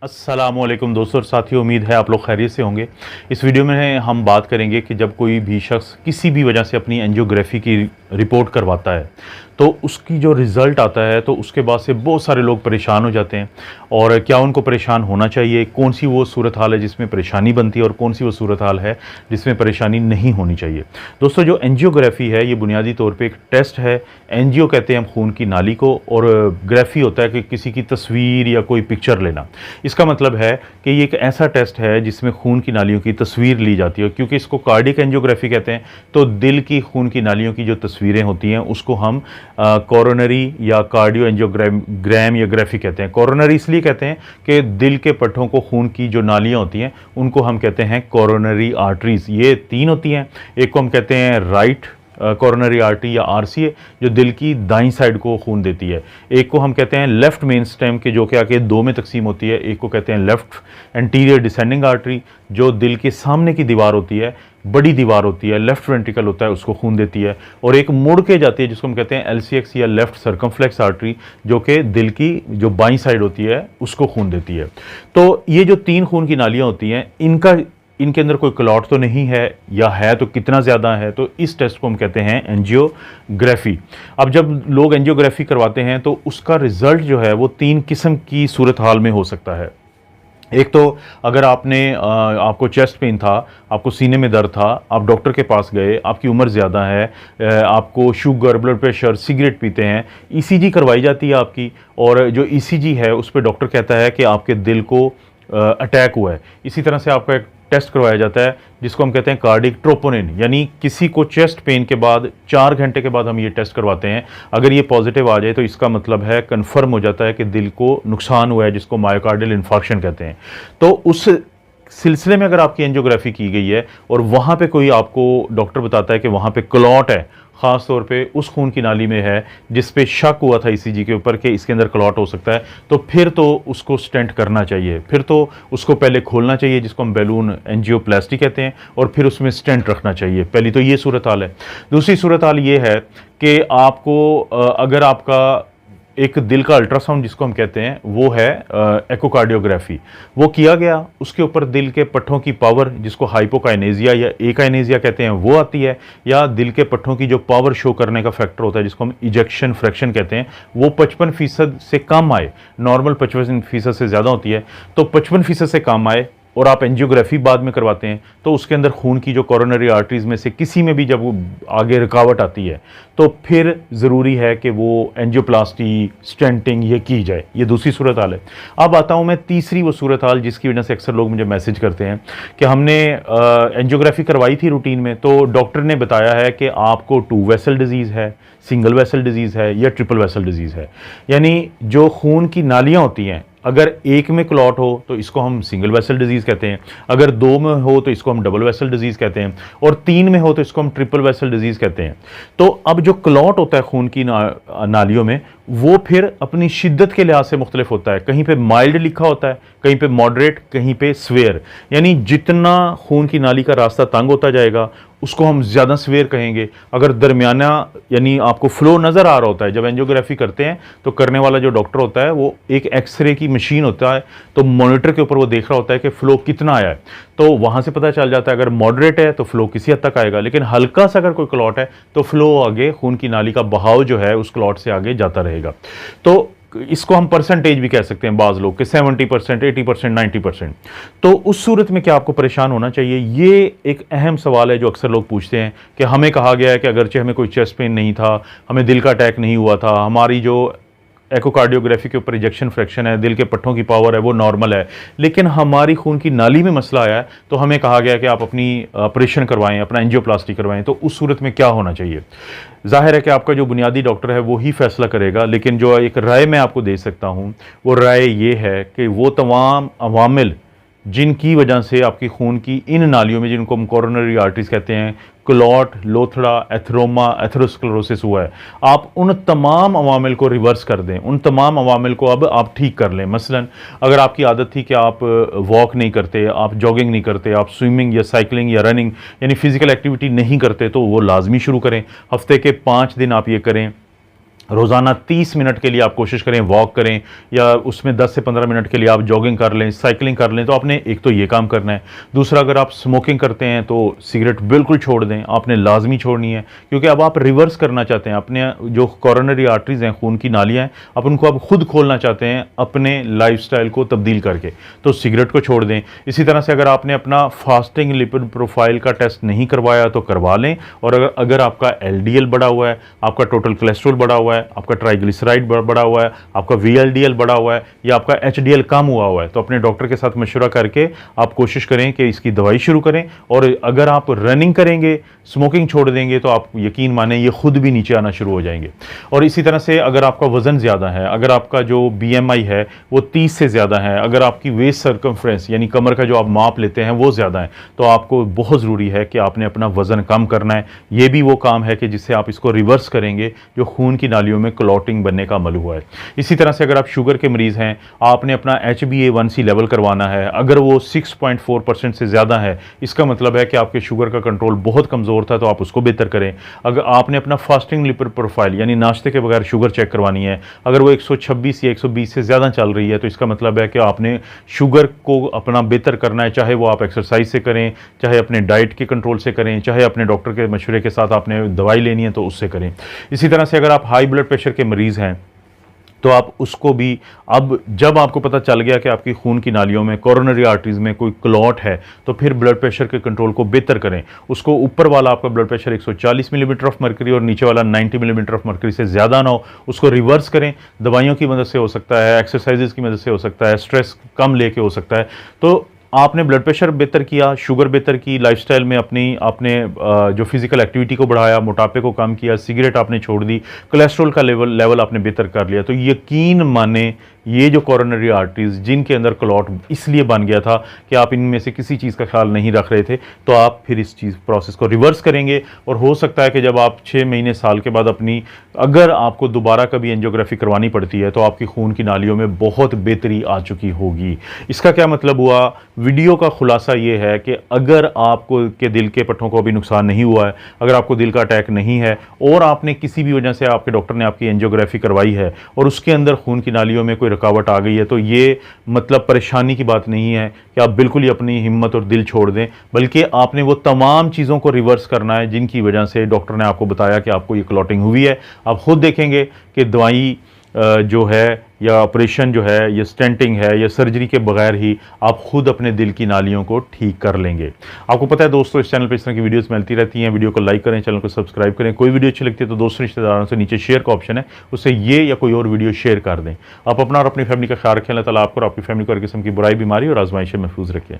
अस्सलामुअलैकुम दोस्तों और साथियों, उम्मीद है आप लोग खैरियत से होंगे। इस वीडियो में हम बात करेंगे कि जब कोई भी शख्स किसी भी वजह से अपनी एंजियोग्राफी की रिपोर्ट करवाता है तो उसकी जो रिज़ल्ट आता है तो उसके बाद से बहुत सारे लोग परेशान हो जाते हैं। और क्या उनको परेशान होना चाहिए, कौन सी वो सूरत हाल है जिसमें परेशानी बनती है और कौन सी वो सूरत हाल है जिसमें परेशानी नहीं होनी चाहिए। दोस्तों, जो एंजियोग्राफी है ये बुनियादी तौर पर एक टेस्ट है। एंजियो कहते हैं हम खून की नाली को, और ग्राफी होता है कि किसी की तस्वीर या कोई पिक्चर लेना। इसका मतलब है कि ये एक ऐसा टेस्ट है जिसमें खून की नालियों की तस्वीर ली जाती है। क्योंकि इसको कार्डियक एंजियोग्राफी कहते हैं, तो दिल की खून की नालियों की जो तस्वीरें होती हैं उसको हम कोरोनरी या कार्डियो एंजियोग्राम या ग्राफी कहते हैं। कोरोनरी इसलिए कहते हैं कि दिल के पट्टों को खून की जो नालियां होती हैं उनको हम कहते हैं कोरोनरी आर्टरीज। ये तीन होती हैं। एक को हम कहते हैं राइट कोरोनरी आर्टरी या आरसीए, जो दिल की दाईं साइड को खून देती है। एक को हम कहते हैं लेफ्ट मेन स्टेम के, जो कि आके दो में तकसीम होती है। एक को कहते हैं लेफ्ट एंटीरियर डिसेंडिंग आर्टरी, जो दिल के सामने की दीवार होती है, बड़ी दीवार होती है, लेफ्ट वेंट्रिकल होता है, उसको खून देती है। और एक मुड़ के जाती है जिसको हम कहते हैं एलसीएक्स या लेफ्ट सर्कमफ्लेक्स आर्टरी, जो कि दिल की जो बाईं साइड होती है उसको खून देती है। तो ये जो तीन खून की नालियां होती हैं इनके अंदर कोई क्लॉट तो नहीं है, या है तो कितना ज़्यादा है, तो इस टेस्ट को हम कहते हैं एंजियोग्राफी। अब जब लोग एंजियोग्राफी करवाते हैं तो उसका रिजल्ट जो है वो तीन किस्म की सूरत हाल में हो सकता है। एक तो अगर आपको चेस्ट पेन था, आपको सीने में दर्द था, आप डॉक्टर के पास गए, आपकी उम्र ज़्यादा है, आपको शुगर, ब्लड प्रेशर, सिगरेट पीते हैं, ईसीजी करवाई जाती है आपकी, और जो ईसीजी है उस पर डॉक्टर कहता है कि आपके दिल को अटैक हुआ है। इसी तरह से आपका एक टेस्ट करवाया जाता है जिसको हम कहते हैं कार्डिक ट्रोपोनिन, यानी किसी को चेस्ट पेन के बाद 4 घंटे के बाद हम ये टेस्ट करवाते हैं। अगर ये पॉजिटिव आ जाए तो इसका मतलब है, कन्फर्म हो जाता है कि दिल को नुकसान हुआ है, जिसको मायोकार्डियल इन्फार्क्शन कहते हैं। तो उस सिलसिले में अगर आपकी एंजियोग्राफी की गई है और वहाँ पे कोई आपको डॉक्टर बताता है कि वहाँ पे क्लॉट है, ख़ास तौर पे उस खून की नाली में है जिस पे शक हुआ था ईसीजी के ऊपर कि इसके अंदर क्लॉट हो सकता है, तो फिर तो उसको स्टेंट करना चाहिए। फिर तो उसको पहले खोलना चाहिए, जिसको हम बैलून एंजियोप्लास्टी कहते हैं, और फिर उसमें स्टेंट रखना चाहिए। पहली तो ये सूरत हाल है। दूसरी सूरत हाल ये है कि आपको अगर आपका एक दिल का अल्ट्रासाउंड जिसको हम कहते हैं वो है एकोकार्डियोग्राफी, वो किया गया, उसके ऊपर दिल के पट्टों की पावर जिसको हाइपोकाइनेजिया या एकाइनेजिया कहते हैं वो आती है, या दिल के पट्टों की जो पावर शो करने का फैक्टर होता है जिसको हम इजेक्शन फ्रैक्शन कहते हैं, वो 55% से कम आए। नॉर्मल 55% से ज़्यादा होती है, तो 55% से कम आए और आप एंजियोग्राफी बाद में करवाते हैं तो उसके अंदर खून की जो कोरोनरी आर्टरीज में से किसी में भी जब वो आगे रुकावट आती है तो फिर ज़रूरी है कि वो एंजियोप्लास्टी, स्टेंटिंग ये की जाए। ये दूसरी सूरत हाल है। अब आता हूँ मैं तीसरी वो सूरत हाल जिसकी वजह से अक्सर लोग मुझे मैसेज करते हैं कि हमने एंजियोग्राफी करवाई थी रूटीन में, तो डॉक्टर ने बताया है कि आपको 2 वेसल डिजीज़ है, सिंगल वेसल डिजीज़ है या ट्रिपल वेसल डिजीज़ है। यानी जो खून की नालियाँ होती हैं, अगर एक में क्लॉट हो तो इसको हम सिंगल वेसल डिजीज़ कहते हैं, अगर 2 में हो तो इसको हम डबल वेसल डिजीज़ कहते हैं, और 3 में हो तो इसको हम ट्रिपल वेसल डिजीज़ कहते हैं। तो अब जो क्लॉट होता है खून की नालियों में, वो फिर अपनी शिद्दत के लिहाज से मुख्तलिफ होता है। कहीं पे माइल्ड लिखा होता है, कहीं पे मॉडरेट, कहीं पे स्वेयर। यानी जितना खून की नाली का रास्ता तंग होता जाएगा उसको हम ज़्यादा स्वेयर कहेंगे। अगर दरमियाना यानी आपको फ्लो नज़र आ रहा होता है, जब एंजियोग्राफी करते हैं तो करने वाला जो डॉक्टर होता है वो एक एक्सरे की मशीन होता है, तो मॉनिटर के ऊपर वो देख रहा होता है कि फ़्लो कितना आया है, तो वहाँ से पता चल जाता है अगर मॉडरेट है तो फ़्लो किसी हद तक आएगा, लेकिन हल्का सा अगर कोई क्लॉट है तो फ़्लो आगे, खून की नाली का बहाव जो है उस क्लॉट से आगे जाता रहेगा। तो इसको हम परसेंटेज भी कह सकते हैं बाज़ लोग कि 70%, 80%, 90%। तो उस सूरत में क्या आपको परेशान होना चाहिए, ये एक अहम सवाल है जो अक्सर लोग पूछते हैं कि हमें कहा गया है कि अगरचे हमें कोई चेस्ट पेन नहीं था, हमें दिल का अटैक नहीं हुआ था, हमारी जो एकोकार्डियोग्राफी के ऊपर इजेक्शन फ्रैक्शन है, दिल के पट्टों की पावर है वो नॉर्मल है, लेकिन हमारी खून की नाली में मसला आया है तो हमें कहा गया कि आप अपनी ऑपरेशन करवाएं, अपना एंजियोप्लास्टी करवाएं। तो उस सूरत में क्या होना चाहिए? जाहिर है कि आपका जो बुनियादी डॉक्टर है वो ही फैसला करेगा, लेकिन जो एक राय मैं आपको दे सकता हूँ वो राय ये है कि वो तमाम अवामिल जिनकी वजह से आपकी खून की इन नालियों में, जिनको हम कोरोनरी आर्टरीज कहते हैं, क्लॉट, लोथड़ा, एथरोमा, एथेरोस्क्लेरोसिस हुआ है, आप उन तमाम अवामिल को रिवर्स कर दें, उन तमाम अवामिल को अब आप ठीक कर लें। मसलन अगर आपकी आदत थी कि आप वॉक नहीं करते, आप जॉगिंग नहीं करते, आप स्विमिंग या साइकिलिंग या रनिंग यानी फिजिकल एक्टिविटी नहीं करते, तो वो लाजमी शुरू करें। हफ्ते के 5 दिन आप ये करें। रोज़ाना 30 मिनट के लिए आप कोशिश करें वॉक करें, या उसमें 10 से 15 मिनट के लिए आप जॉगिंग कर लें, साइकिलिंग कर लें। तो आपने एक तो ये काम करना है। दूसरा, अगर आप स्मोकिंग करते हैं तो सिगरेट बिल्कुल छोड़ दें, आपने लाजमी छोड़नी है, क्योंकि अब आप रिवर्स करना चाहते हैं अपने जो कॉरोनरी आर्टरीज हैं, खून की नालियाँ हैं, आप उनको अब खुद खोलना चाहते हैं अपने लाइफस्टाइल को तब्दील करके, तो सिगरेट को छोड़ दें। इसी तरह से अगर आपने अपना फास्टिंग लिपिड प्रोफाइल का टेस्ट नहीं करवाया तो करवा लें, और अगर आपका LDL बढ़ा हुआ है, आपका टोटल कोलेस्ट्रॉल बढ़ा हुआ है, आपका ट्राइग्लिसराइड बढ़ा हुआ है, आपका VLDL बढ़ा हुआ है, या आपका HDL कम हुआ है, तो अपने डॉक्टर के साथ मशवरा करके आप कोशिश करें कि इसकी दवाई शुरू करें। और अगर आप रनिंग करेंगे, स्मोकिंग छोड़ देंगे, तो आप यकीन माने ये खुद भी नीचे आना शुरू हो जाएंगे। और इसी तरह से अगर आपका वजन ज़्यादा है, अगर आपका जो BMI है वो 30 से ज़्यादा है, अगर आपकी वेस्ट सर्कमफ्रेंस यानी कमर का जो आप माप लेते हैं वो ज़्यादा है, तो आपको बहुत ज़रूरी है कि आपने अपना वज़न कम करना है। ये भी वो काम है कि जिससे आप इसको रिवर्स करेंगे जो खून की नालियों में क्लॉटिंग बनने का अमल हुआ है। इसी तरह से अगर आप शुगर के मरीज़ हैं, आपने अपना HbA1c लेवल करवाना है। अगर वो 6.4% से ज़्यादा है, इसका मतलब है कि आपके शुगर का कंट्रोल बहुत कमज़ोर था, तो आप उसको बेहतर करें। अगर आपने अपना फास्टिंग लिपिड प्रोफाइल यानी नाश्ते के बगैर शुगर चेक करवानी है, अगर वो 126 या 120 से ज़्यादा चल रही है, तो इसका मतलब है कि आपने शुगर को अपना बेहतर करना है, चाहे वो आप एक्सरसाइज से करें, चाहे अपने डाइट के कंट्रोल से करें, चाहे अपने डॉक्टर के मशवरे के साथ आपने दवाई लेनी है तो उससे करें। इसी तरह से अगर आप हाई ब्लड प्रेशर के मरीज़ हैं, तो आप उसको भी, अब जब आपको पता चल गया कि आपकी खून की नालियों में, कोरोनरी आर्टरीज में कोई क्लॉट है, तो फिर ब्लड प्रेशर के कंट्रोल को बेहतर करें। उसको ऊपर वाला आपका blood pressure 140 millimetre of mercury और नीचे वाला 90 मिलीमीटर ऑफ मर्करी से ज़्यादा ना हो, उसको रिवर्स करें। दवाइयों की मदद से हो सकता है, एक्सरसाइजेज की मदद से हो सकता है, स्ट्रेस कम लेके हो सकता है। तो आपने ब्लड प्रेशर बेहतर किया, शुगर बेहतर की, लाइफस्टाइल में आपने जो फिजिकल एक्टिविटी को बढ़ाया, मोटापे को कम किया, सिगरेट आपने छोड़ दी, कोलेस्ट्रॉल का लेवल आपने बेहतर कर लिया, तो यकीन माने ये जो कोरोनरी आर्टरीज जिनके अंदर क्लॉट इसलिए बन गया था कि आप इनमें से किसी चीज़ का ख्याल नहीं रख रहे थे, तो आप फिर इस चीज़ प्रोसेस को रिवर्स करेंगे। और हो सकता है कि जब आप 6 महीने साल के बाद अपनी, अगर आपको दोबारा कभी एंजियोग्राफी करवानी पड़ती है, तो आपकी खून की नालियों में बहुत बेहतरी आ चुकी होगी। इसका क्या मतलब हुआ? वीडियो का खुलासा ये है कि अगर आपको के दिल के पट्टों को अभी नुकसान नहीं हुआ है, अगर आपको दिल का अटैक नहीं है, और आपने किसी भी वजह से, आपके डॉक्टर ने आपकी एंजियोग्राफी करवाई है और उसके अंदर खून की नालियों में कोई रुकावट आ गई है, तो ये मतलब परेशानी की बात नहीं है कि आप बिल्कुल ही अपनी हिम्मत और दिल छोड़ दें, बल्कि आपने वो तमाम चीज़ों को रिवर्स करना है जिनकी वजह से डॉक्टर ने आपको बताया कि आपको ये क्लॉटिंग हुई है। आप खुद देखेंगे कि दवाई जो है, या ऑपरेशन जो है, या स्टेंटिंग है, या सर्जरी के बगैर ही आप खुद अपने दिल की नालियों को ठीक कर लेंगे। आपको पता है दोस्तों, इस चैनल पर इस तरह की वीडियोस मिलती रहती हैं। वीडियो को लाइक करें, चैनल को सब्सक्राइब करें। कोई वीडियो अच्छी लगती है तो दोस्तों रिश्तेदारों से नीचे शेयर का ऑप्शन है, उससे ये या कोई और वीडियो शेयर कर दें। आप अपना और अपनी फैमिली का ख्याल रखें। अल्लाह ताला आपको और आपकी फैमिली को हर किस्म की बुराई, बीमारी और आजमाइश से महफूज रखें।